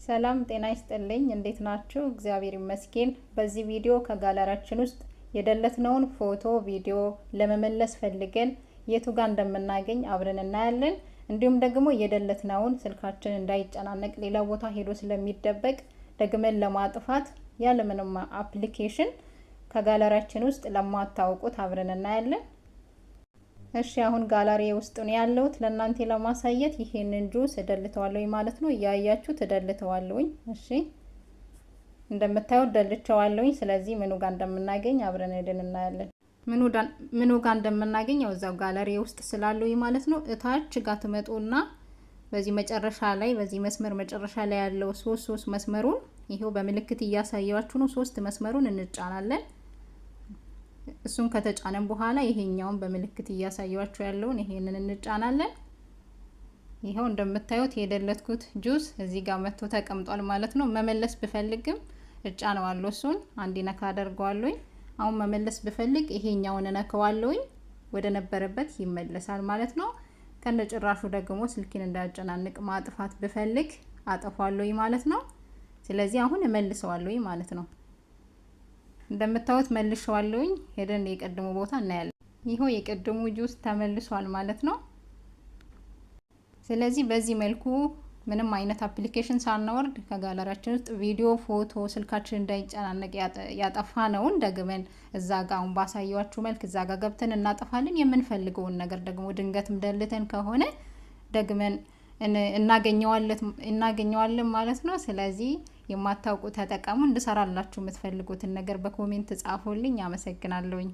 ሰላም ጤና ይስጥልኝ እንዴት ናችሁ? እግዚአብሔር ይመስገን። በዚህ ቪዲዮ ከጋለሪያችን ውስጥ የደለትነውን ፎቶ ቪዲዮ ለመመለስ ፈልገን የቱ ጋር እንደምናገኝ አብረን እናያለን። እንዲሁም ደግሞ የደለትነውን ስልካችን እንዳይጨናነቅ ሌላ ቦታ ሄዶ ስለሚደበቅ ደግመን ለማጥፋት ያለምንም አፕሊኬሽን ከጋለሪያችን ውስጥ ለማታውቁት አብረን እናያለን። እሺ አሁን ጋለሪ ውስጥ ነው ያለሁት ለእናንተ ለማሳየት ይሄንን ጁስ እደልተዋለሁ ማለት ነው። ያያችሁ ተደልተዋለሁ። እሺ እንደምታዩት ደልቸዋለሁ። ስለዚህ ምኑ ጋር እንደምናገኝ አብረን ሄደን እናያለን። ምኑ ጋር እንደምናገኝ እዛው ጋለሪ ውስጥ ስላለው ማለት ነው። እታች ጋር ትመጡና በዚህ መጨረሻ ላይ በዚህ መስመር መጨረሻ ላይ ያለው ሶስት መስመሩን ይሄው በምልክት እያሳያችሁ ነው። 3 መስመሩን እንጫናለን። እሱን ከተጫነን በኋላ ይሄኛውን በምልክት እያሳያችሁ ያለውን ይሄንን እንጫናለን። ይሄው እንደምታዩት የደለትኩት ጁስ እዚህ ጋር መጥቶ ተቀምጧል ማለት ነው። መመለስ ብፈልግም እጫነዋለሁ። እሱን አንድ ነካ አደርገዋለሁ። አሁን መመለስ ብፈልግ ይሄኛውን እነካዋለሁ። ወደ ነበረበት ይመለሳል ማለት ነው። ከነጭራሹ ደግሞ ስልኬን እንዳያጨናንቅ ማጥፋት ብፈልግ አጠፋለሁ ማለት ነው። ስለዚህ አሁን እመልሰዋለሁ ማለት ነው። እንደምታዩት መልሼዋለሁ። ሄደን የቀድሞ ቦታ እናያለን። ይሄው የቀድሞ ጁስ ተመልሷል ማለት ነው። ስለዚህ በዚህ መልኩ ምንም አይነት አፕሊኬሽን ሳናወርድ ከጋለሪያችን ውስጥ ቪዲዮ፣ ፎቶ ስልካችን እንዳይጨናነቅ ያጠፋነውን ደግመን እዛ ጋር አሁን ባሳያችሁ መልክ እዛ ጋር ገብተን እናጠፋለን። የምንፈልገውን ነገር ደግሞ ድንገትም ደልተን ከሆነ ደግመን እናገኘዋለን ማለት ነው። ስለዚህ የማታውቁ ተጠቀሙ። እንድሰራላችሁ የምትፈልጉትን ነገር በኮሜንት ጻፉልኝ። አመሰግናለሁኝ።